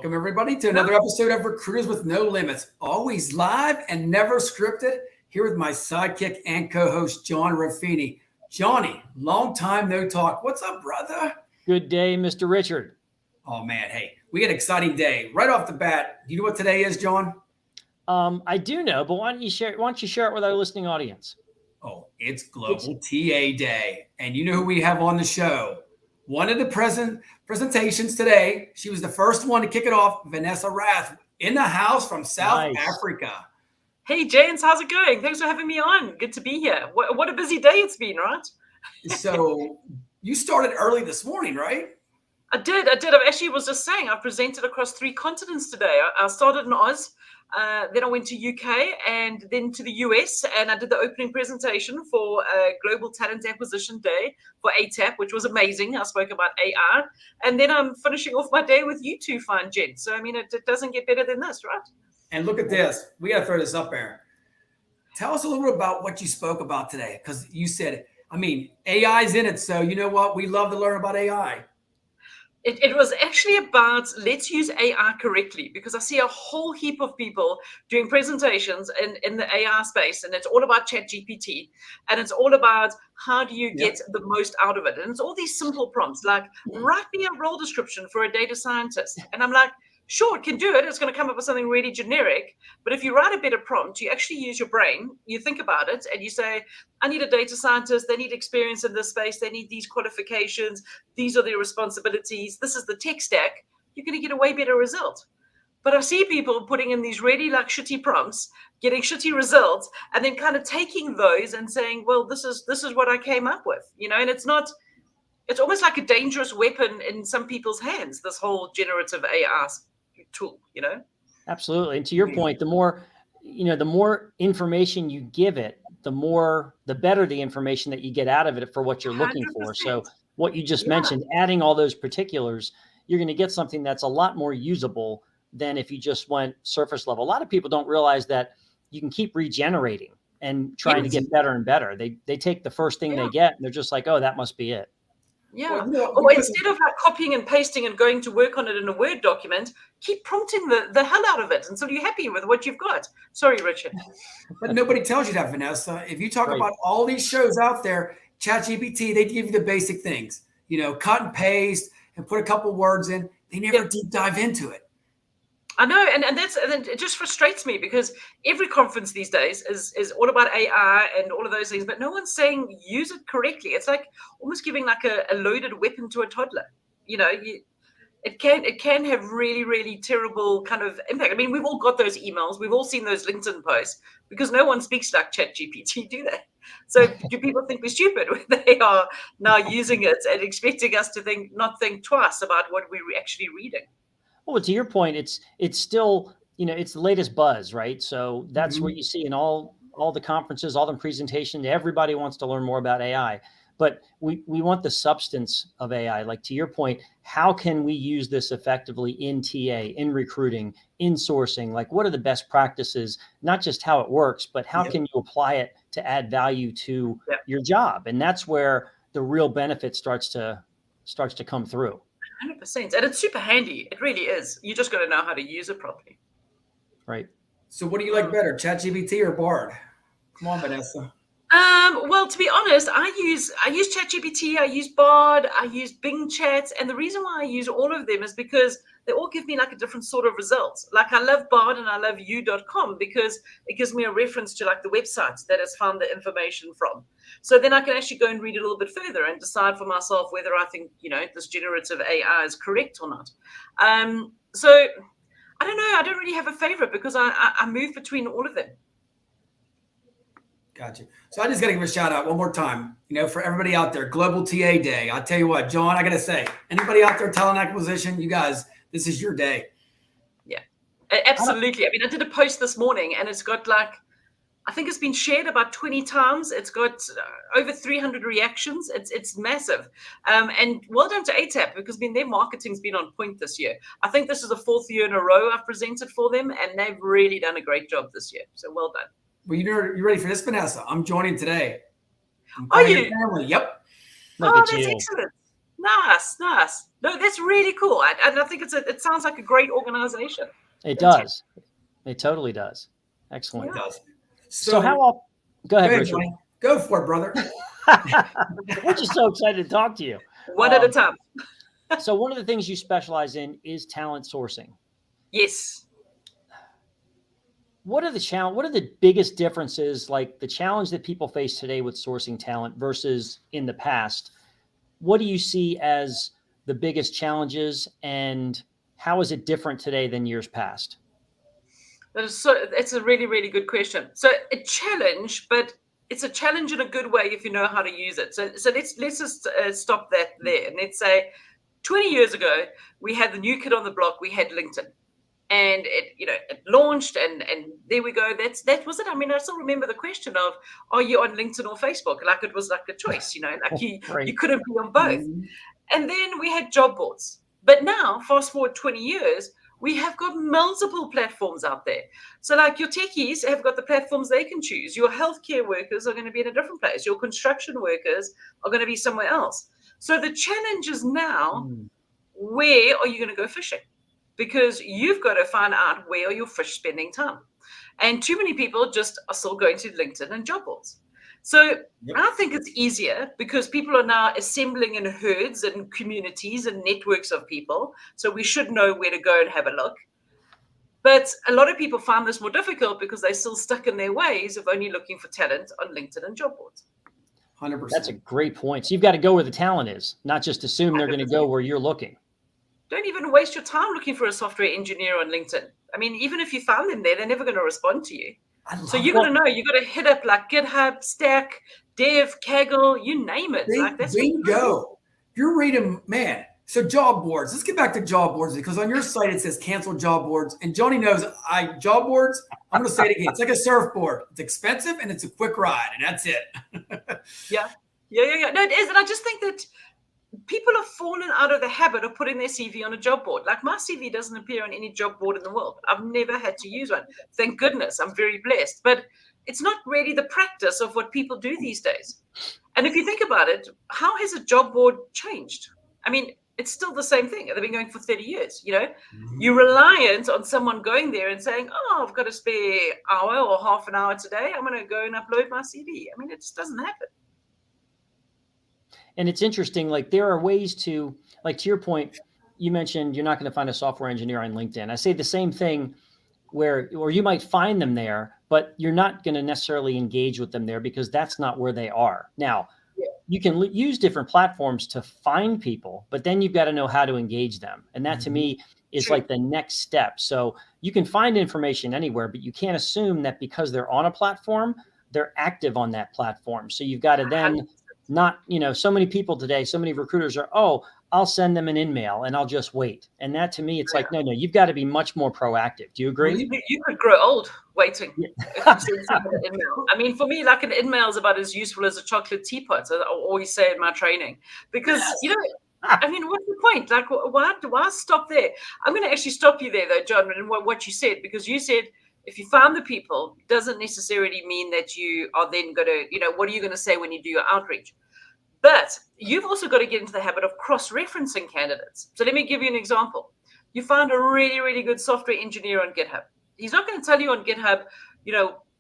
Welcome, everybody, to another episode of Recruiters with No Limits. Always live and never scripted. Here with my sidekick and co-host, John Ruffini. Johnny, long time no talk. What's up, brother? Good day, Mr. Richard. Oh, man. Hey, we got an exciting day. Right off the bat, do you know what today is, John? I do know, but why don't you share it with our listening audience? Oh, it's Global TA Day. And you know who we have on the show? One of the presentations today, she was the first one to kick it off, Vanessa Raath, in the house from South Africa. Hey, James, how's it going? Thanks for having me on. Good to be here. What a busy day it's been, right? So you started early this morning, right? I did. I actually was just saying, I presented across 3 continents today. I started in Oz, then I went to UK and then to the US, and I did the opening presentation for Global Talent Acquisition Day for ATAP, which was amazing. I spoke about AI, and then I'm finishing off my day with you two fine gents. So, I mean, it doesn't get better than this, right? And look at this. We got to throw this up there. Tell us a little bit about what you spoke about today, because you said, I mean, AI's in it. So you know what? We love to learn about AI. It was actually about let's use AI correctly, because I see a whole heap of people doing presentations in the AI space, and it's all about ChatGPT, and it's all about how do you get the most out of it. And it's all these simple prompts like write me a role description for a data scientist. And I'm like, sure, it can do it. It's going to come up with something really generic. But if you write a better prompt, you actually use your brain, you think about it, and you say, I need a data scientist. They need experience in this space. They need these qualifications. These are their responsibilities. This is the tech stack. You're going to get a way better result. But I see people putting in these really like shitty prompts, getting shitty results, and then kind of taking those and saying, well, this is what I came up with, you know, and it's almost like a dangerous weapon in some people's hands, this whole generative AI tool, you know? Absolutely. And to your point, the more information you give it, the better the information that you get out of it for what you're looking 100%. for. So what you just mentioned, adding all those particulars, you're going to get something that's a lot more usable than if you just went surface level. A lot of people don't realize that you can keep regenerating and trying to get better and better. They take the first thing they get and they're just like, oh, that must be it. Yeah. Or instead of like copying and pasting and going to work on it in a Word document, keep prompting the hell out of it until you're happy with what you've got. Sorry, Richard. But nobody tells you that, Vanessa. If you talk about all these shows out there, ChatGPT, they give you the basic things, you know, cut and paste and put a couple words in. They never deep dive into it. I know, and it just frustrates me because every conference these days is all about AI and all of those things, but no one's saying use it correctly. It's like almost giving like a loaded weapon to a toddler. You know, it can have really, really terrible kind of impact. I mean, we've all got those emails, we've all seen those LinkedIn posts, because no one speaks like ChatGPT, do they? So do people think we're stupid when they are now using it and expecting us to not think twice about what we're actually reading? Well, to your point, it's still, you know, it's the latest buzz, right? So that's what you see in all the conferences, all the presentations. Everybody wants to learn more about AI, but we want the substance of AI. Like to your point, how can we use this effectively in TA, in recruiting, in sourcing? Like what are the best practices? Not just how it works, but how can you apply it to add value to your job? And that's where the real benefit starts to come through. 100%. And it's super handy. It really is. You just got to know how to use it properly. Right. So what do you like better, ChatGPT or Bard? Come on, Vanessa. Well, to be honest, I use ChatGPT, I use Bard, I use Bing Chat. And the reason why I use all of them is because they all give me like a different sort of results. Like I love Bard and I love you.com because it gives me a reference to like the websites that it's found the information from. So then I can actually go and read a little bit further and decide for myself whether I think, you know, this generative AI is correct or not. So I don't know. I don't really have a favorite because I move between all of them. Gotcha. So I just got to give a shout out one more time, you know, for everybody out there, Global TA Day. I tell you what, John, I got to say, anybody out there talent acquisition, you guys, this is your day. Yeah, absolutely. I mean, I did a post this morning and it's got like, I think it's been shared about 20 times. It's got over 300 reactions. It's massive. And well done to ATAP because their marketing's been on point this year. I think this is the 4th year in a row I've presented for them and they've really done a great job this year. So well done. Well, you ready for this, Vanessa? I'm joining today. Are you? Family. Yep. Oh, that's excellent. Nice. No, that's really cool. And I think it sounds like a great organization. It does. It totally does. Excellent. It does. So how? Go ahead, Richard. Johnny. Go for it, brother. We're just so excited to talk to you. One at a time. So one of the things you specialize in is talent sourcing. Yes. What are the biggest differences, like the challenge that people face today with sourcing talent versus in the past? What do you see as the biggest challenges, and how is it different today than years past? It's a really, really good question. So a challenge, but it's a challenge in a good way if you know how to use it. So let's just stop that there. And let's say 20 years ago, we had the new kid on the block. We had LinkedIn, and it launched, and there we go. That was it. I mean, I still remember the question of, are you on LinkedIn or Facebook? Like it was like a choice, like you couldn't be on both. Mm-hmm. And then we had job boards. But now, fast forward 20 years, we have got multiple platforms out there. So like your techies have got the platforms they can choose. Your healthcare workers are going to be in a different place. Your construction workers are going to be somewhere else. So the challenge is now, where are you going to go fishing? Because you've got to find out where are your fish spending time. And too many people just are still going to LinkedIn and job boards. So I think it's easier because people are now assembling in herds and communities and networks of people. So we should know where to go and have a look. But a lot of people find this more difficult because they're still stuck in their ways of only looking for talent on LinkedIn and job boards. 100%. That's a great point. So you've got to go where the talent is, not just assume they're going to go where you're looking. Don't even waste your time looking for a software engineer on LinkedIn. I mean, even if you found them there, they're never going to respond to you. So you got to know, you got to hit up like GitHub, Stack, Dev, Kaggle, you name it. Bingo. You're reading, man. So job boards. Let's get back to job boards, because on your site it says cancel job boards. And Johnny knows job boards, I'm going to say it again. It's like a surfboard. It's expensive and it's a quick ride, and that's it. Yeah. No, it is. And I just think that people have fallen out of the habit of putting their CV on a job board. Like my CV doesn't appear on any job board in the world. I've never had to use one. Thank goodness. I'm very blessed. But it's not really the practice of what people do these days. And if you think about it, how has a job board changed? I mean, it's still the same thing. They've been going for 30 years, You're reliant on someone going there and saying, I've got a spare hour or half an hour today. I'm going to go and upload my CV. I mean, it just doesn't happen. And it's interesting, like there are ways to, like to your point, you mentioned you're not going to find a software engineer on LinkedIn. I say the same thing or you might find them there, but you're not going to necessarily engage with them there because that's not where they are. Now, you can use different platforms to find people, but then you've got to know how to engage them. And that to me is like the next step. So you can find information anywhere, but you can't assume that because they're on a platform, they're active on that platform. So you've got to then not, so many people today, so many recruiters are, I'll send them an email and I'll just wait. And that to me, it's like, no, you've got to be much more proactive. Do you agree? You could grow old waiting. I mean, for me, like an email is about as useful as a chocolate teapot. I always say in my training, because, I mean, what's the point? Like, why stop there? I'm going to actually stop you there, though, John, and what you said, because you said, if you found the people, doesn't necessarily mean that you are then going to, what are you going to say when you do your outreach? But you've also got to get into the habit of cross-referencing candidates. So let me give you an example. You find a really, really good software engineer on GitHub. He's not going to tell you on GitHub,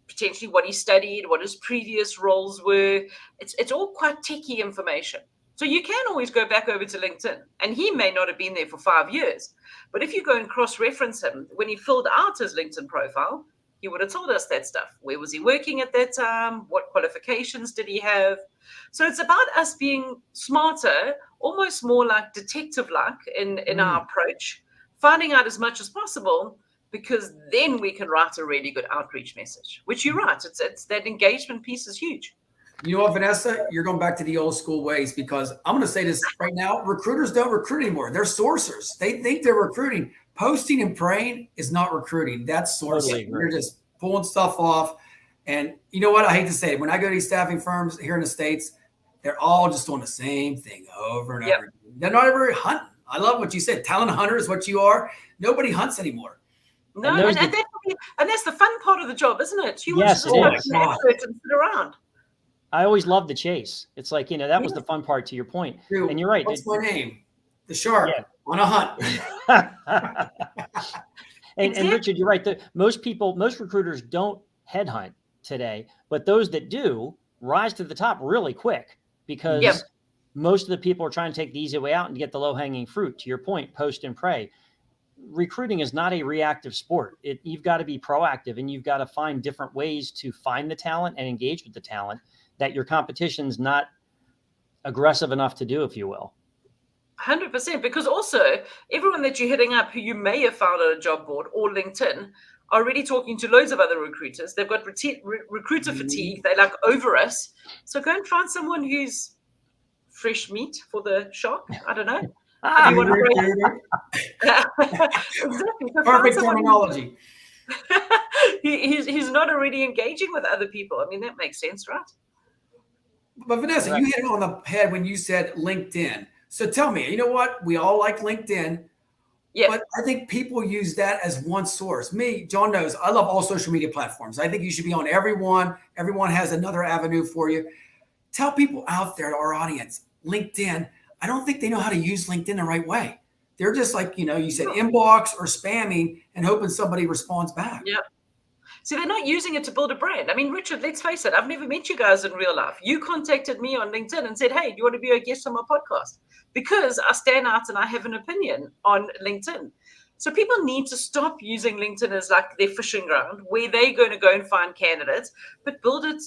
potentially what he studied, what his previous roles were. It's all quite techie information. So you can always go back over to LinkedIn, and he may not have been there for 5 years. But if you go and cross-reference him, when he filled out his LinkedIn profile, he would have told us that stuff. Where was he working at that time? What qualifications did he have? So it's about us being smarter, almost more like detective-like in our approach, finding out as much as possible, because then we can write a really good outreach message, which you're right. It's that engagement piece is huge. You know what, Vanessa? You're going back to the old school ways, because I'm going to say this right now. Recruiters don't recruit anymore. They're sourcers. They think they're recruiting. Posting and praying is not recruiting. That's sourcing. Totally. You're just pulling stuff off. And you know what? I hate to say it. When I go to these staffing firms here in the States, they're all just doing the same thing over and over again. They're not ever hunting. I love what you said. Talent hunter is what you are. Nobody hunts anymore. No, and that's the fun part of the job, isn't it? You want to just go and sit around. I always loved the chase. It's like, that was the fun part, to your point. Dude, and you're right. What's my name? The shark on a hunt. And Richard, you're right. Most recruiters don't headhunt today, but those that do rise to the top really quick, because most of the people are trying to take the easy way out and get the low-hanging fruit. To your point, post and pray. Recruiting is not a reactive sport. You've got to be proactive, and you've got to find different ways to find the talent and engage with the talent that your competition's not aggressive enough to do, if you will. 100%, because also everyone that you're hitting up who you may have found on a job board or LinkedIn are already talking to loads of other recruiters. They've got recruiter fatigue. They're like over us. So go and find someone who's fresh meat for the shark. I don't know. Exactly. So perfect terminology. He's not already engaging with other people. I mean, that makes sense, right? But Vanessa, you hit it on the head when you said LinkedIn. So tell me, you know what? We all like LinkedIn. Yeah. But I think people use that as one source. Me, John knows, I love all social media platforms. I think you should be on everyone. Everyone has another avenue for you. Tell people out there, our audience, LinkedIn, I don't think they know how to use LinkedIn the right way. They're just like, you said inbox or spamming and hoping somebody responds back. Yeah. See, they're not using it to build a brand. I mean, Richard, let's face it. I've never met you guys in real life. You contacted me on LinkedIn and said, hey, do you want to be a guest on my podcast? Because I stand out and I have an opinion on LinkedIn. So people need to stop using LinkedIn as like their fishing ground where they're going to go and find candidates, but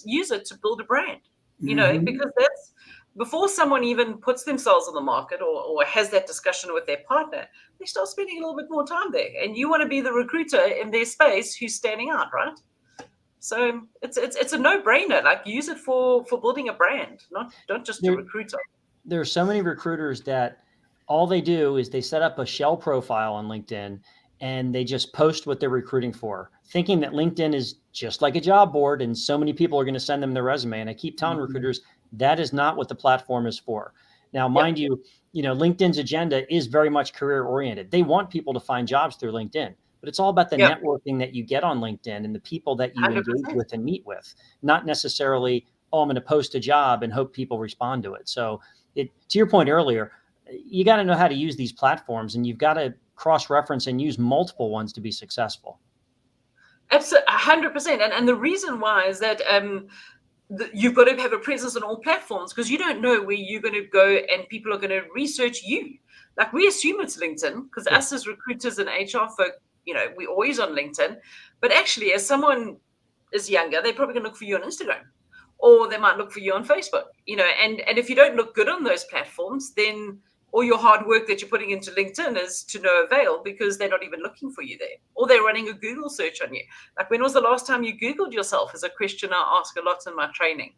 use it to build a brand, because that's before someone even puts themselves on the market or has that discussion with their partner, they start spending a little bit more time there. And you want to be the recruiter in their space who's standing out, right? So it's a no-brainer. Like, use it for building a brand, not just a recruiter. There are so many recruiters that all they do is they set up a shell profile on LinkedIn and they just post what they're recruiting for, thinking that LinkedIn is just like a job board and so many people are going to send them their resume. And I keep telling recruiters, that is not what the platform is for. Now, mind you, LinkedIn's agenda is very much career oriented. They want people to find jobs through LinkedIn, but it's all about the networking that you get on LinkedIn and the people that you 100%. Engage with and meet with, not necessarily, I'm going to post a job and hope people respond to it. So to your point earlier, you got to know how to use these platforms, and you've got to cross-reference and use multiple ones to be successful. Absolutely, 100%. And the reason why is that you've got to have a presence on all platforms, because you don't know where you're going to go and people are going to research you. Like, we assume it's LinkedIn because us as recruiters and HR folk, we're always on LinkedIn. But actually, as someone is younger, they're probably going to look for you on Instagram, or they might look for you on Facebook, and if you don't look good on those platforms, then all your hard work that you're putting into LinkedIn is to no avail, because they're not even looking for you there, or they're running a Google search on you. Like, when was the last time you Googled yourself is a question I ask a lot in my training.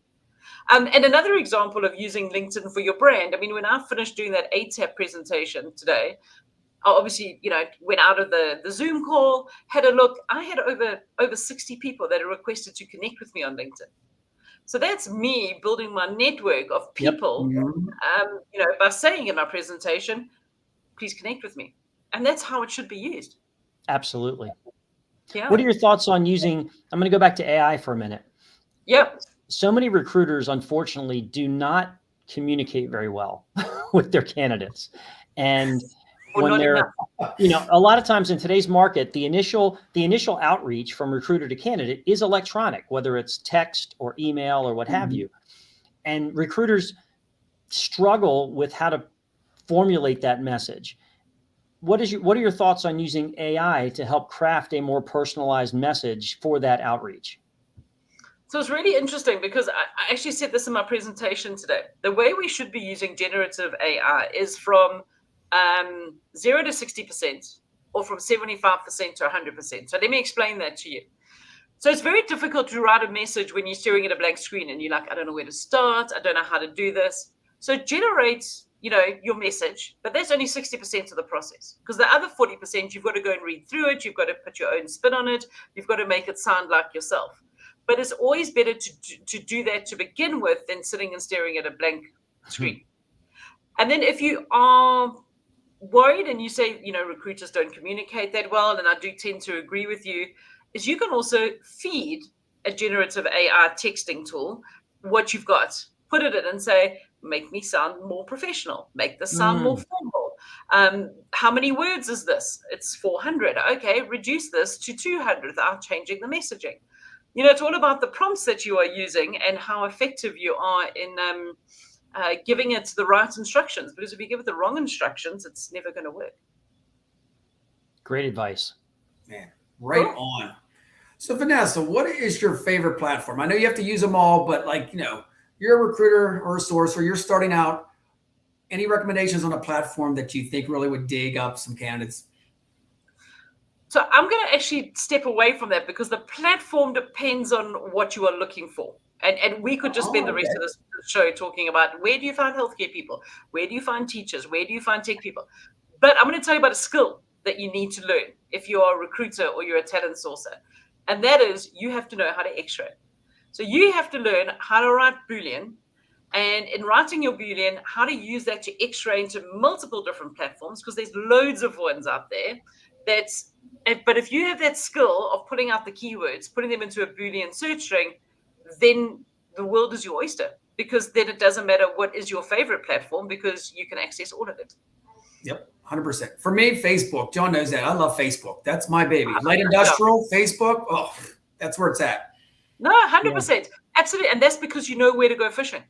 And another example of using LinkedIn for your brand, I mean, when I finished doing that ATAP presentation today, I obviously, went out of the Zoom call, had a look. I had over 60 people that are requested to connect with me on LinkedIn. So that's me building my network of people, by saying in my presentation, please connect with me. And that's how it should be used. Absolutely. Yeah. What are your thoughts on using, I'm going to go back to AI for a minute. Yep. So many recruiters, unfortunately, do not communicate very well with their candidates. And when they're, a lot of times in today's market, the initial outreach from recruiter to candidate is electronic, whether it's text or email or what have you. And recruiters struggle with how to formulate that message. What are your thoughts on using AI to help craft a more personalized message for that outreach? So it's really interesting, because I actually said this in my presentation today. The way we should be using generative AI is from 0 to 60%, or from 75% to 100%. So let me explain that to you. So it's very difficult to write a message when you're staring at a blank screen and you're like, I don't know where to start. I don't know how to do this. So it generates, your message, but that's only 60% of the process, because the other 40%, you've got to go and read through it. You've got to put your own spin on it. You've got to make it sound like yourself. But it's always better to do that to begin with than sitting and staring at a blank screen. And then if you are worried and you say, recruiters don't communicate that well, and I do tend to agree with you, is you can also feed a generative AI texting tool what you've got, put it in and say, make me sound more professional, make this sound more formal. How many words is this? It's 400. Okay, reduce this to 200 without changing the messaging. It's all about the prompts that you are using and how effective you are in giving it the right instructions. Because if you give it the wrong instructions, it's never going to work. Great advice. Man, right on. So Vanessa, what is your favorite platform? I know you have to use them all, but you're a recruiter or a source, or you're starting out. Any recommendations on a platform that you think really would dig up some candidates? So I'm going to actually step away from that because the platform depends on what you are looking for. And we could just spend the rest of this show talking about where do you find healthcare people? Where do you find teachers? Where do you find tech people? But I'm going to tell you about a skill that you need to learn if you are a recruiter or you're a talent sourcer. And that is you have to know how to X-ray. So you have to learn how to write Boolean. And in writing your Boolean, how to use that to X-ray into multiple different platforms, because there's loads of ones out there. But if you have that skill of putting out the keywords, putting them into a Boolean search string, then the world is your oyster, because then it doesn't matter what is your favorite platform, because you can access all of it. Yep, 100%. For me, Facebook. John knows that. I love Facebook. That's my baby. Light industrial, Facebook. Oh, that's where it's at. No, 100%. Absolutely. And that's because you know where to go fishing.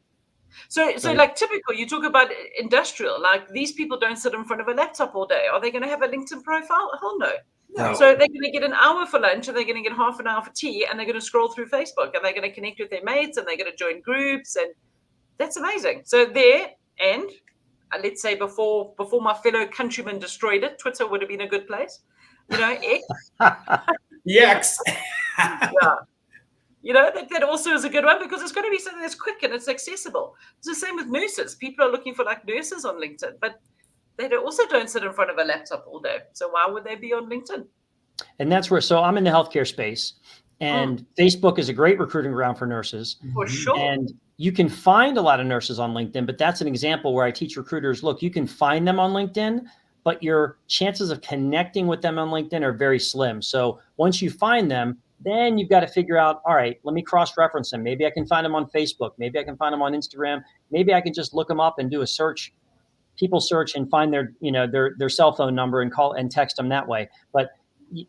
So like typical, you talk about industrial, like these people don't sit in front of a laptop all day. Are they going to have a LinkedIn profile? Hell no. No. So they're going to get an hour for lunch, and they're going to get half an hour for tea, and they're going to scroll through Facebook, and they're going to connect with their mates, and they're going to join groups, and that's amazing. So and let's say before my fellow countrymen destroyed it, Twitter would have been a good place. X. Yes. Yeah. That also is a good one, because it's going to be something that's quick and it's accessible. It's the same with nurses. People are looking for like nurses on LinkedIn, but they also don't sit in front of a laptop all day. So why would they be on LinkedIn? And that's where, so I'm in the healthcare space, and Facebook is a great recruiting ground for nurses. For sure. And you can find a lot of nurses on LinkedIn, but that's an example where I teach recruiters, look, you can find them on LinkedIn, but your chances of connecting with them on LinkedIn are very slim. So once you find them, then you've got to figure out, all right, let me cross-reference them. Maybe I can find them on Facebook. Maybe I can find them on Instagram. Maybe I can just look them up and do a search, people search, and find their cell phone number and call and text them that way. But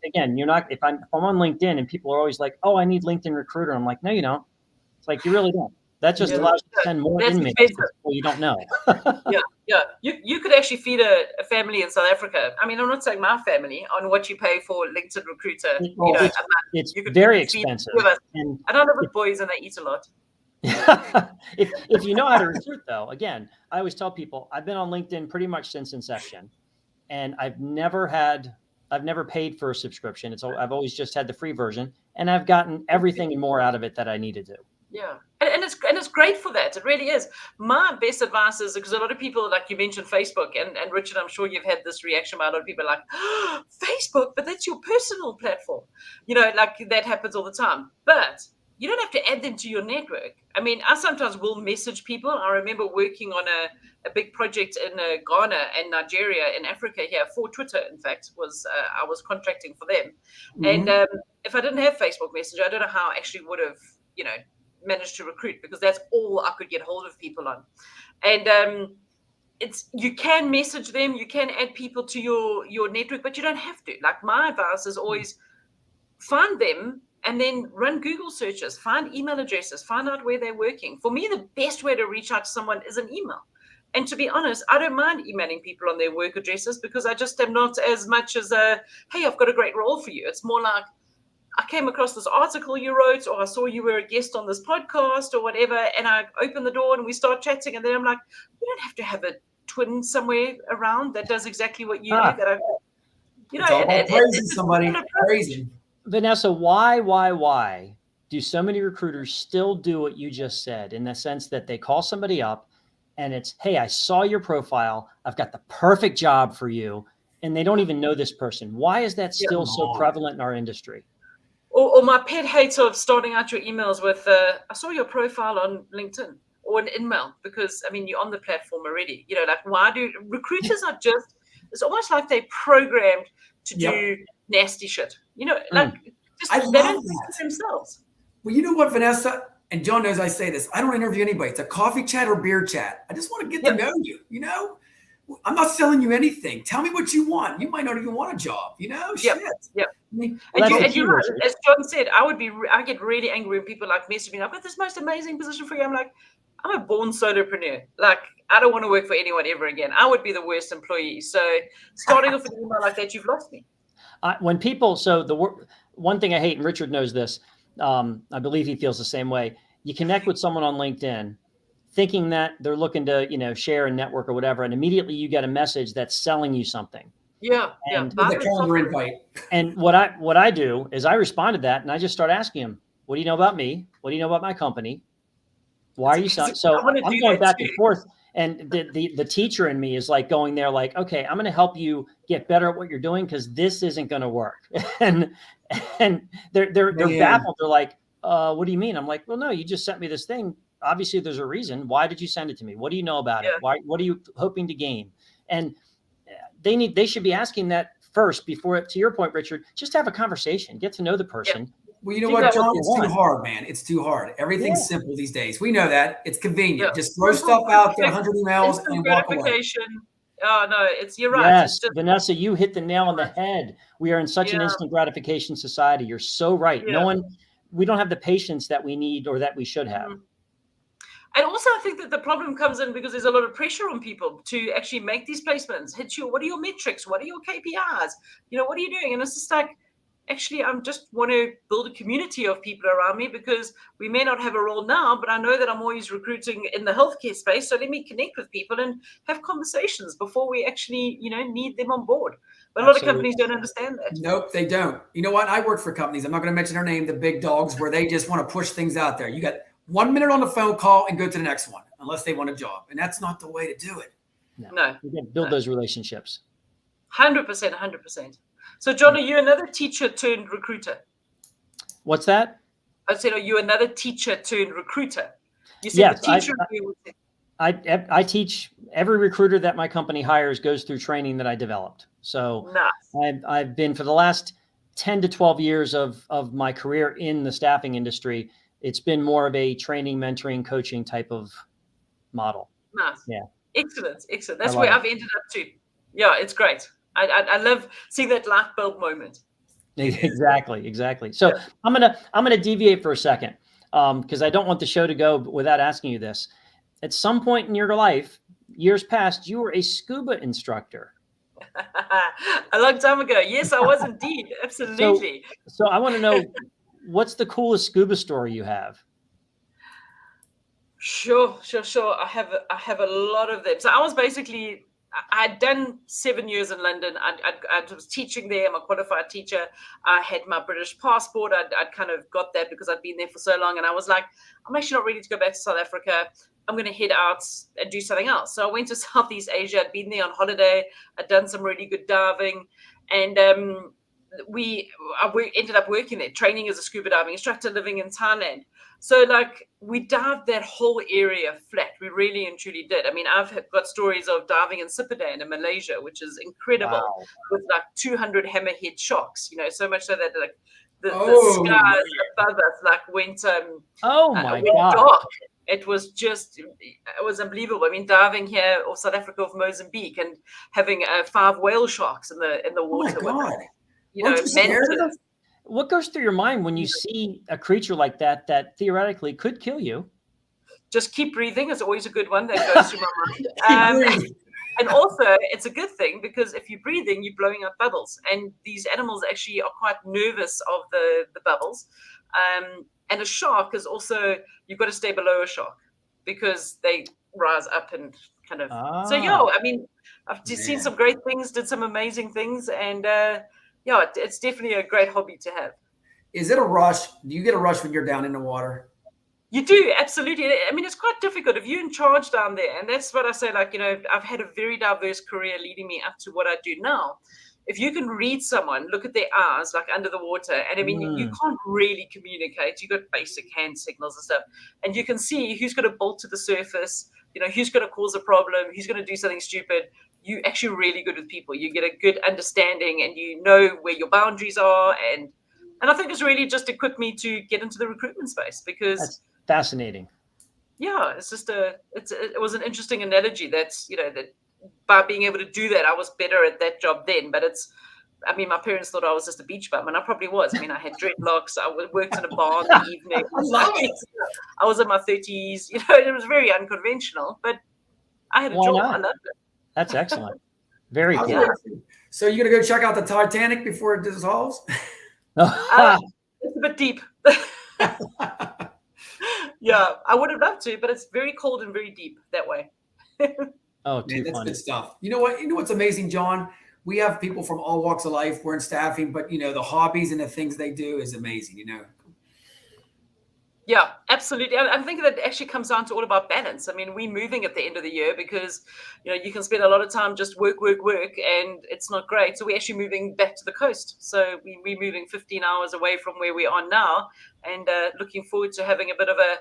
again, you're not, if I'm on LinkedIn and people are always like, oh, I need LinkedIn Recruiter. I'm like, no, you don't. It's like, you really don't. That just allows you to send more inmates to people you don't know. Yeah. You could actually feed a family in South Africa. I mean, I'm not saying my family on what you pay for LinkedIn Recruiter. It's very expensive. And I don't live with boys, and they eat a lot. if you know how to recruit, though, again, I always tell people I've been on LinkedIn pretty much since inception, and I've never paid for a subscription. I've always just had the free version, and I've gotten everything and more out of it that I needed to. Yeah. And it's great for that. It really is. My best advice is, because a lot of people, like you mentioned Facebook, and Richard, I'm sure you've had this reaction by a lot of people like, oh, Facebook, but that's your personal platform. Like that happens all the time. But you don't have to add them to your network. I mean, I sometimes will message people. I remember working on a big project in Ghana and Nigeria in Africa here for Twitter. In fact, I was contracting for them. Mm-hmm. And if I didn't have Facebook Messenger, I don't know how I actually would have, managed to recruit, because that's all I could get hold of people on. And you can message them, you can add people to your network, but you don't have to. Like, my advice is always find them and then run Google searches, find email addresses, find out where they're working. For me, the best way to reach out to someone is an email. And to be honest, I don't mind emailing people on their work addresses, because I just am not as much as hey, I've got a great role for you. It's more like, I came across this article you wrote, or I saw you were a guest on this podcast or whatever, and I open the door and we start chatting, and then I'm like, you don't have to have a twin somewhere around that does exactly what you do. It's all about praising somebody. Praising. Vanessa, why do so many recruiters still do what you just said, in the sense that they call somebody up and it's, hey, I saw your profile, I've got the perfect job for you, and they don't even know this person? Why is that still so prevalent in our industry? Or my pet hate of starting out your emails with, I saw your profile on LinkedIn, or an email, because, I mean, you're on the platform already. Like, why do recruiters are just, it's almost like they're programmed to do nasty shit. Like, just they don't do it themselves. Well, you know what, Vanessa? and John knows I say this, I don't interview anybody. It's a coffee chat or beer chat. I just want to get to know you, you know? I'm not selling you anything. Tell me what you want. You might not even want a job, you know? Yep. Shit. Yep. I mean, And you're right. As John said, I get really angry when people like message me, I've got this most amazing position for you. I'm like, I'm a born solopreneur. Like, I don't want to work for anyone ever again. I would be the worst employee. So starting off with an email like that, you've lost me. When people, so one thing I hate, and Richard knows this, I believe he feels the same way. You connect with someone on LinkedIn thinking that they're looking to, you know, share a network or whatever. And immediately you get a message that's selling you something. Yeah. And, the calendar invite. And what I do is I respond to that and I just start asking him, what do you know about me? What do you know about my company? Why are you selling? So I'm going back and forth. And the teacher in me is like going there like, okay, I'm going to help you get better at what you're doing because this isn't going to work. and they're baffled. They're like, what do you mean? I'm like, well, no, you just sent me this thing. Obviously, there's a reason. Why did you send it to me? What do you know about it? Why? What are you hoping to gain? And they should be asking that first before, to your point, Richard, just have a conversation, get to know the person. Yeah. Well, you know what, John? It's too hard, man. It's too hard. Everything's simple these days. We know that. It's convenient. Yeah. Just throw stuff out there, 100 emails, and walk away. Oh, no, you're right. Yes, Vanessa, you hit the nail on the head. We are in such an instant gratification society. You're so right. Yeah. We don't have the patience that we need or that we should have. Mm-hmm. And also, I think that the problem comes in because there's a lot of pressure on people to actually make these placements. What are your metrics? What are your KPIs? You know, what are you doing? And it's just like, actually, I just want to build a community of people around me because we may not have a role now, but I know that I'm always recruiting in the healthcare space. So let me connect with people and have conversations before we actually, you know, need them on board. But a lot of companies don't understand that. Nope, they don't. You know what? I work for companies. I'm not going to mention their name, the big dogs, where they just want to push things out there. You got 1 minute on the phone call and go to the next one, unless they want a job. And that's not the way to do it. No. You can build those relationships. 100%, 100%. So, John, are you another teacher turned recruiter? What's that? I said, are you another teacher turned recruiter? You said the teacher. I teach. Every recruiter that my company hires goes through training that I developed. So I've been for the last 10 to 12 years of my career in the staffing industry. It's been more of a training, mentoring, coaching type of model. Nice. Yeah. Excellent. That's where I've ended up too. Yeah, it's great. I love seeing that light bulb moment. Exactly. So I'm gonna deviate for a second because I don't want the show to go without asking you this. At some point in your life, years past, you were a scuba instructor. A long time ago. Yes, I was indeed. Absolutely. So I want to know, what's the coolest scuba story you have? Sure. I have a lot of them. So I'd done 7 years in London. I was teaching there. I'm a qualified teacher. I had my British passport. I'd kind of got that because I'd been there for so long. And I was like, I'm actually not ready to go back to South Africa. I'm going to head out and do something else. So I went to Southeast Asia. I'd been there on holiday. I'd done some really good diving. And we ended up working there, training as a scuba diving instructor, living in Thailand. So like we dived that whole area flat. We really and truly did. I mean, I've got stories of diving in Sipadan in Malaysia, which is incredible, with like 200 hammerhead sharks, you know, so much so that like the skies above us like went dark. It was unbelievable. I mean, diving here off South Africa, off Mozambique, and having 5 whale sharks in the water. Oh my God. You know, mantis. What goes through your mind when you see a creature like that theoretically could kill you? Just keep breathing is always a good one that goes through my mind. And also, it's a good thing because if you're breathing, you're blowing out bubbles. And these animals actually are quite nervous of the bubbles. And a shark is also, you've got to stay below a shark because they rise up and kind of. So, I mean, I've seen some great things, did some amazing things. And it's definitely a great hobby to have. Is it a rush? Do you get a rush when you're down in the water? You do, absolutely. I mean, it's quite difficult if you're in charge down there. And that's what I say, like, you know, I've had a very diverse career leading me up to what I do now. If you can read someone, look at their eyes, like under the water, and I mean, you can't really communicate. You've got basic hand signals and stuff. And you can see who's going to bolt to the surface, you know, who's going to cause a problem, who's going to do something stupid. You're actually really good with people. You get a good understanding and you know where your boundaries are. And I think it's really just equipped me to get into the recruitment space because Fascinating. Yeah, it's just it was an interesting analogy. That's, that by being able to do that, I was better at that job then. But I mean, my parents thought I was just a beach bum, and I probably was. I mean, I had dreadlocks. I worked in a bar in the evening. I love it. I was in my 30s. It was very unconventional, but I had a Why job. not? I loved it. That's excellent. Very cool. Yeah. So you're gonna go check out the Titanic before it dissolves? It's a bit deep. Yeah, I would have loved to, but it's very cold and very deep that way. Oh, Man, too that's funny. good stuff. You know what? You know what's amazing, John? We have people from all walks of life. We're in staffing, but the hobbies and the things they do is amazing. Yeah, absolutely. I think that actually comes down to all about balance. I mean, we're moving at the end of the year because, you can spend a lot of time just work, and it's not great. So we're actually moving back to the coast. So we're moving 15 hours away from where we are now, and looking forward to having a bit of a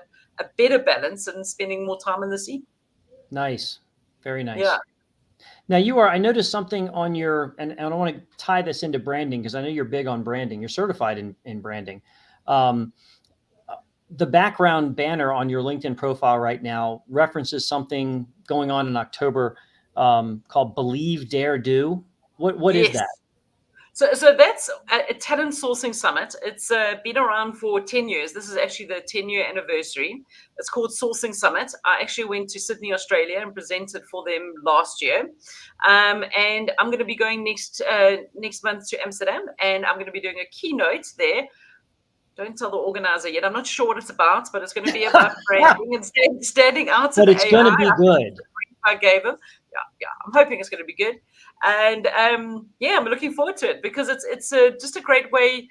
better balance and spending more time in the sea. Nice. Very nice. Yeah. Now I noticed something on your, and I want to tie this into branding because I know you're big on branding. You're certified in branding. The background banner on your LinkedIn profile right now references something going on in October called Believe, Dare, Do. What is that? So that's a talent sourcing summit. It's been around for 10 years. This is actually the 10-year anniversary. It's called Sourcing Summit. I actually went to Sydney, Australia, and presented for them last year. And I'm going to be going next month to Amsterdam, and I'm going to be doing a keynote there. Don't tell the organizer yet. I'm not sure what it's about, but it's going to be about branding and standing out. But it's going to be good. I gave him. Yeah. I'm hoping it's going to be good, and I'm looking forward to it because it's just a great way.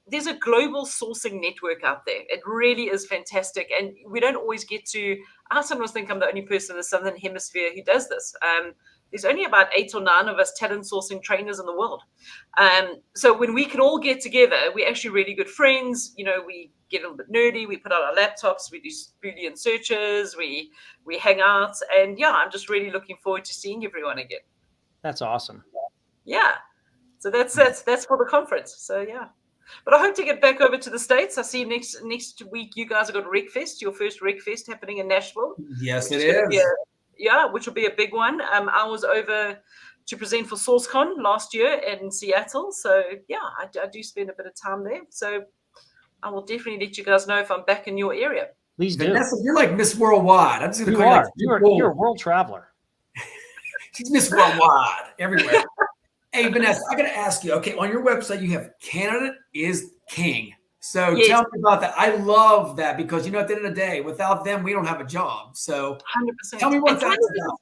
There's a global sourcing network out there. It really is fantastic, and we don't always get to. I sometimes think I'm the only person in the Southern Hemisphere who does this. There's only about 8 or 9 of us talent sourcing trainers in the world. So when we can all get together, we're actually really good friends. We get a little bit nerdy. We put out our laptops. We do Boolean searches. We hang out. And I'm just really looking forward to seeing everyone again. That's awesome. Yeah. So that's for the conference. So but I hope to get back over to the States. I see next week you guys have got RecFest, your first RecFest happening in Nashville. Yes, it is. Which will be a big one. I was over to present for SourceCon last year in Seattle. So, I do spend a bit of time there. So I will definitely let you guys know if I'm back in your area. Please do. Vanessa, you're like Miss Worldwide. I'm just going to call you like you're a world traveler. She's Miss Worldwide everywhere. Hey, Vanessa, I got to ask you, okay, on your website, you have candidate is king. So tell me about that. I love that because, at the end of the day, without them, we don't have a job. So 100%. Tell me what that's about.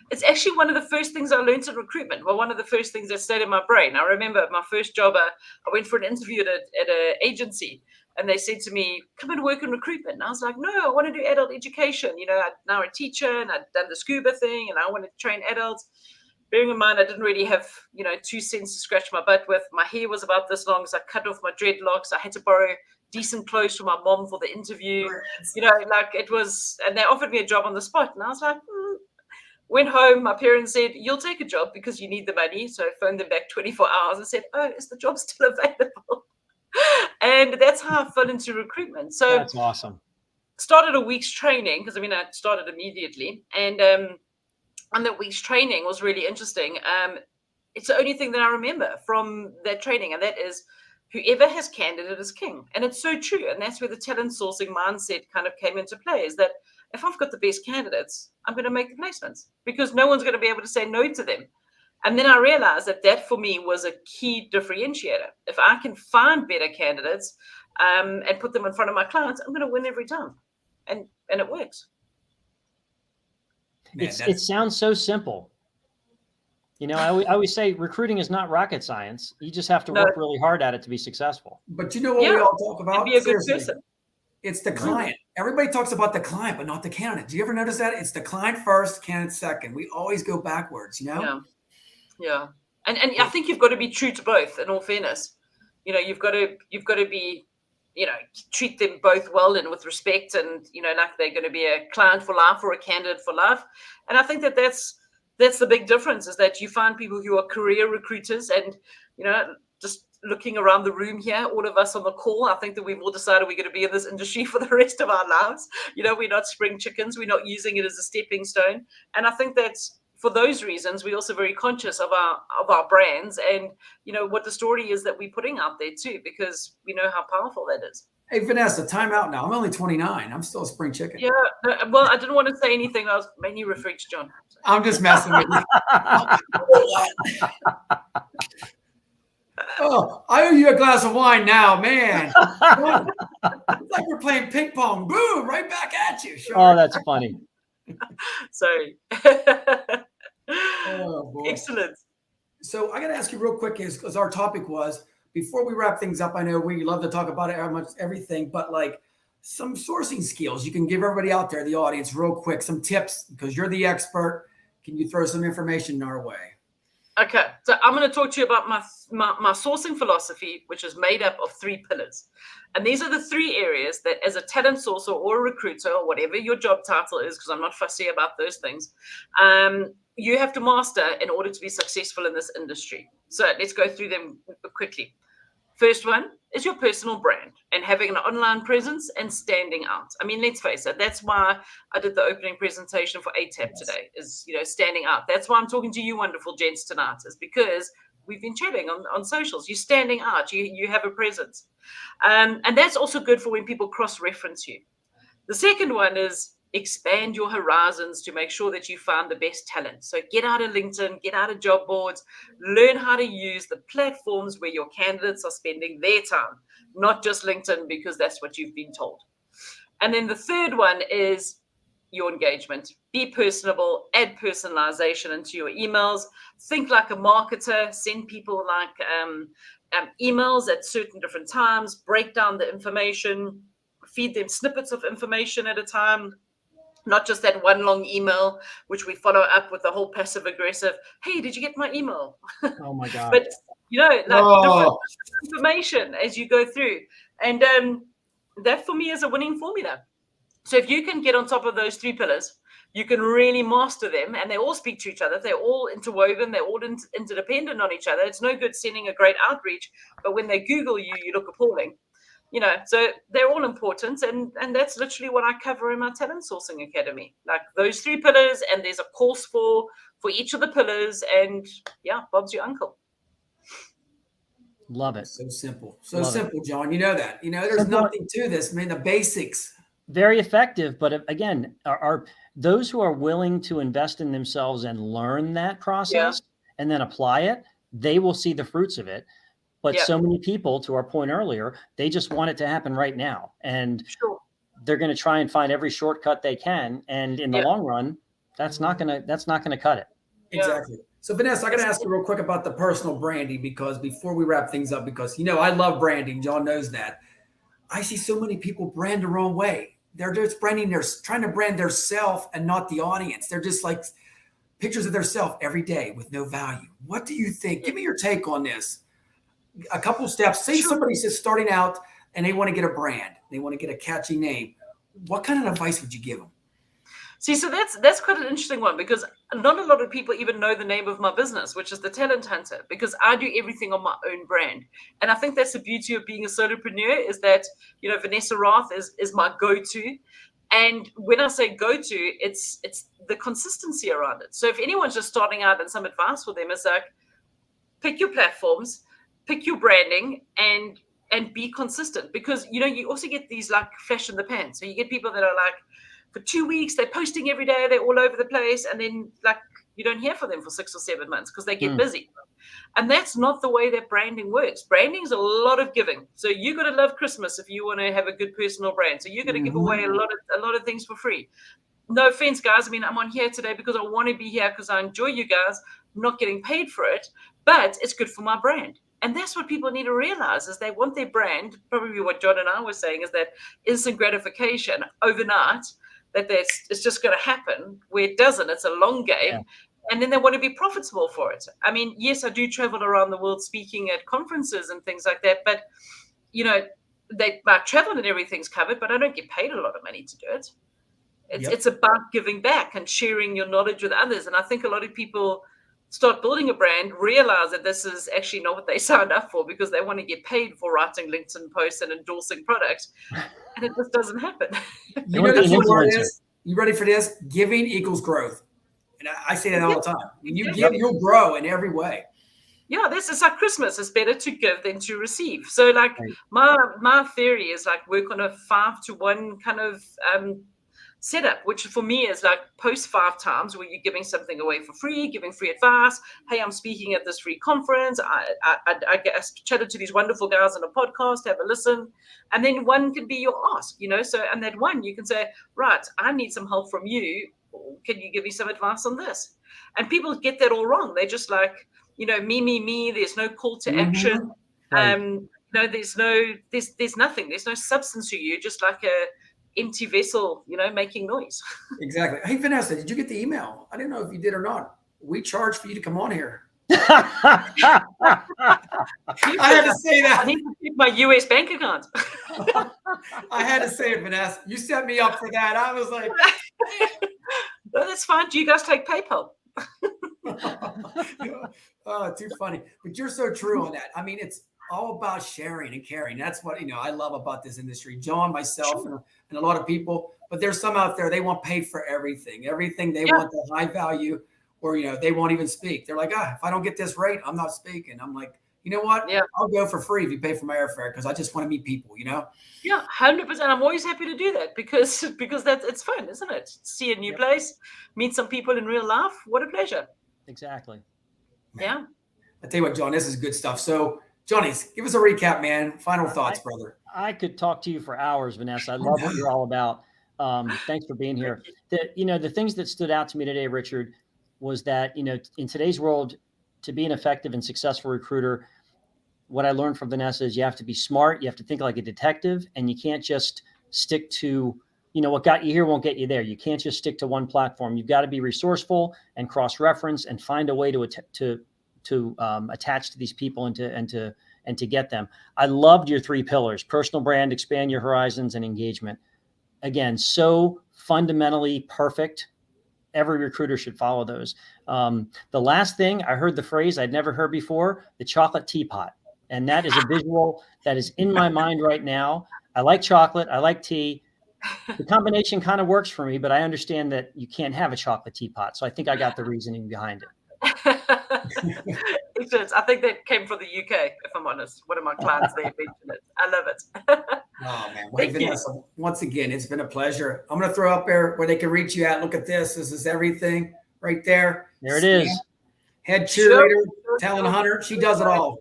It's actually one of the first things I learned in recruitment. Well, one of the first things that stayed in my brain. I remember my first job, I went for an interview at an agency, and they said to me, come and work in recruitment. And I was like, no, I want to do adult education. I'm now a teacher, and I'd done the scuba thing, and I want to train adults. Bearing in mind, I didn't really have, 2 cents to scratch my butt with. My hair was about this long, so I cut off my dreadlocks. I had to borrow decent clothes from my mom for the interview. It was, and they offered me a job on the spot. And I was like, Went home. My parents said, you'll take a job because you need the money. So I phoned them back 24 hours and said, oh, is the job still available? And that's how I fell into recruitment. So that's awesome. Started a week's training because, I started immediately. And that week's training was really interesting. It's the only thing that I remember from that training, and that is whoever has candidate is king. And it's so true. And that's where the talent sourcing mindset kind of came into play, is that if I've got the best candidates, I'm going to make the placements because no one's going to be able to say no to them. And then I realized that for me was a key differentiator. If I can find better candidates and put them in front of my clients, I'm going to win every time. And it works. Man, it sounds so simple. I always say recruiting is not rocket science. You just have to work really hard at it to be successful. But you know what we all talk about? Be a good person. It's the client. Everybody talks about the client, but not the candidate. Do you ever notice that? It's the client first, candidate second. We always go backwards, Yeah. And I think you've got to be true to both, in all fairness. You've got to be, treat them both well and with respect, and like they're going to be a client for life or a candidate for life. And I think that's the big difference, is that you find people who are career recruiters and just looking around the room here, all of us on the call, I think that we've all decided we're going to be in this industry for the rest of our lives. We're not spring chickens. We're not using it as a stepping stone. And I think that for those reasons, we're also very conscious of our brands and, what the story is that we're putting out there too, because we know how powerful that is. Hey, Vanessa, time out now. I'm only 29. I'm still a spring chicken. Yeah. No, well, I didn't want to say anything. I was mainly referring to John. I'm just messing with you. Oh, I owe you a glass of wine now, man. It's like we're playing ping pong. Boom, right back at you. Sure. Oh, that's funny. Sorry. Oh, boy. Excellent. So I got to ask you real quick, because our topic was, before we wrap things up, I know we love to talk about it, everything, but like some sourcing skills you can give everybody out there, the audience, real quick, some tips, because you're the expert. Can you throw some information our way? Okay, so I'm going to talk to you about my sourcing philosophy, which is made up of 3 pillars. And these are the 3 areas that, as a talent sourcer or a recruiter, or whatever your job title is, because I'm not fussy about those things, you have to master in order to be successful in this industry. So let's go through them quickly. First one is your personal brand and having an online presence and standing out. I mean, let's face it, that's why I did the opening presentation for ATAP today, is, standing out. That's why I'm talking to you wonderful gents tonight, is because we've been chatting on socials. You're standing out. You have a presence. And that's also good for when people cross-reference you. The second one is expand your horizons to make sure that you find the best talent. So get out of LinkedIn, get out of job boards, learn how to use the platforms where your candidates are spending their time, not just LinkedIn because that's what you've been told. And then the third one is your engagement. Be personable, add personalization into your emails. Think like a marketer, send people like emails at certain different times, break down the information, feed them snippets of information at a time. Not just that one long email, which we follow up with the whole passive aggressive, hey, did you get my email? Oh my God. But, different information as you go through. And that for me is a winning formula. So if you can get on top of those 3 pillars, you can really master them, and they all speak to each other. They're all interwoven. They're all interdependent on each other. It's no good sending a great outreach, but when they Google you, you look appalling. So they're all important. And that's literally what I cover in my Talent Sourcing Academy, like those 3 pillars. And there's a course for each of the pillars. And yeah, Bob's your uncle. Love it. So simple. So simple, John. You know that. There's nothing to this. I mean, the basics. Very effective. But again, are those who are willing to invest in themselves and learn that process and then apply it, they will see the fruits of it. But so many people, to our point earlier, they just want it to happen right now. And they're going to try and find every shortcut they can. And in the long run, that's not going to cut it. Exactly. So Vanessa, I got to ask you real quick about the personal branding, because before we wrap things up, because, I love branding. John knows that. I see so many people brand the wrong way. They're just trying to brand their self and not the audience. They're just like pictures of their self every day with no value. What do you think? Give me your take on this. A couple of steps. Say somebody's just starting out and they want to get a brand. They want to get a catchy name. What kind of advice would you give them? See, so that's quite an interesting one, because not a lot of people even know the name of my business, which is the Talent Hunter, because I do everything on my own brand. And I think that's the beauty of being a solopreneur, is that, Vanessa Raath is my go-to. And when I say go-to, it's the consistency around it. So if anyone's just starting out, and some advice for them is like, pick your platforms, pick your branding, and be consistent, because you also get these like flash in the pan. So you get people that are like, for 2 weeks they're posting every day, they're all over the place, and then like you don't hear from them for 6 or 7 months because they get busy. And that's not the way that branding works. Branding is a lot of giving. So you got to love Christmas if you want to have a good personal brand. So you're going to give away a lot of things for free. No offense, guys. I mean, I'm on here today because I want to be here, because I enjoy you guys. I'm not getting paid for it, but it's good for my brand. And that's what people need to realize, is they want their brand, probably what John and I were saying, is that instant gratification overnight, that it's just going to happen, where it doesn't. It's a long game. Yeah. And then they want to be profitable for it. I mean, yes, I do travel around the world speaking at conferences and things like that, but, my travel and everything's covered, but I don't get paid a lot of money to do it. It's about giving back and sharing your knowledge with others. And I think a lot of people start building a brand, realize that this is actually not what they signed up for because they want to get paid for writing LinkedIn posts and endorsing products. And it just doesn't happen. You know, that's what word is. You ready for this? Giving equals growth. And I say that all the time. When you give, you'll grow in every way. Yeah, this is like Christmas. It's better to give than to receive. So like my theory is like work on a 5-to-1 kind of setup, which for me is like post 5 times where you're giving something away for free, giving free advice. Hey, I'm speaking at this free conference. I chatted to these wonderful guys on a podcast, have a listen. And then 1 can be your ask, you know. So, and that 1 you can say, right, I need some help from you. Can you give me some advice on this? And people get that all wrong. They're just like, you know, me. There's no call to action. No, there's nothing. There's no substance to you. Just like a empty vessel, you know, making noise. Exactly. Hey, Vanessa, did you get the email? I didn't know if you did or not. We charge for you to come on here. I had to say that. I need to keep my US bank account. I had to say it, Vanessa. You set me up for that. I was like, no, that's fine. Do you guys take PayPal? Oh, too funny. But you're so true on that. I mean, it's all about sharing and caring. That's what, you know, I love about this industry. John, myself, and a lot of people. But there's some out there, they want paid for everything. Everything they want the high value, or, you know, they won't even speak. They're like, if I don't get this rate, I'm not speaking. I'm like, you know what? Yeah. I'll go for free if you pay for my airfare because I just want to meet people, you know? Yeah, 100%. I'm always happy to do that because that's it's fun, isn't it? See a new place, meet some people in real life. What a pleasure. Exactly. Yeah. I tell you what, John, this is good stuff. So, Johnny, give us a recap, man. Final thoughts, brother. I could talk to you for hours, Vanessa. I love what you're all about. Thanks for being here. The things that stood out to me today, Richard, was that, you know, in today's world, to be an effective and successful recruiter, what I learned from Vanessa is you have to be smart. You have to think like a detective, and you can't just stick to, you know, what got you here won't get you there. You can't just stick to one platform. You've got to be resourceful and cross-reference and find a way to attach to these people and to get them. I loved your 3 pillars: personal brand, expand your horizons, and engagement. Again, so fundamentally perfect. Every recruiter should follow those. The last thing, I heard the phrase I'd never heard before, the chocolate teapot. And that is a visual that is in my mind right now. I like chocolate. I like tea. The combination kind of works for me, but I understand that you can't have a chocolate teapot. So I think I got the reasoning behind it. I think that came from the UK, if I'm honest. One of my clients, they mentioned it. I love it. Oh, man. Well, Vanessa, once again, it's been a pleasure. I'm going to throw up there where they can reach you at. Look at this. This is everything right there. There it is. Head cheerleader, talent hunter. She does it all.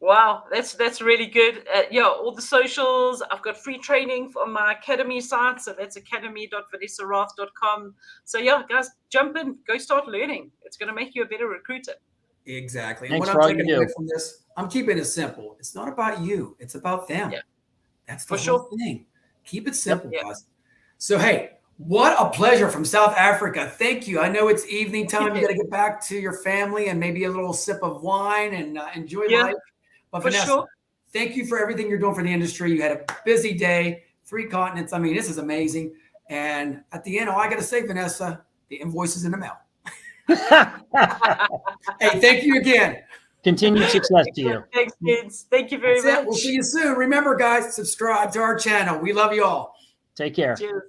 Wow, that's really good. All the socials. I've got free training on my academy site. So that's academy.vanessaraath.com. So yeah, guys, jump in, go start learning. It's going to make you a better recruiter. Exactly. Thanks and what I'm taking away from this, I'm keeping it simple. It's not about you. It's about them. Yeah. That's the whole thing. Keep it simple, guys. So, hey, what a pleasure from South Africa. Thank you. I know it's evening time. You got to get back to your family and maybe a little sip of wine and enjoy life. But Vanessa, thank you for everything you're doing for the industry. You had a busy day, 3 continents. I mean, this is amazing. And at the end, all I got to say, Vanessa, the invoice is in the mail. Hey, thank you again. Continued success to you. Thanks, kids. Thank you very much. We'll see you soon. Remember, guys, subscribe to our channel. We love you all. Take care. Cheers.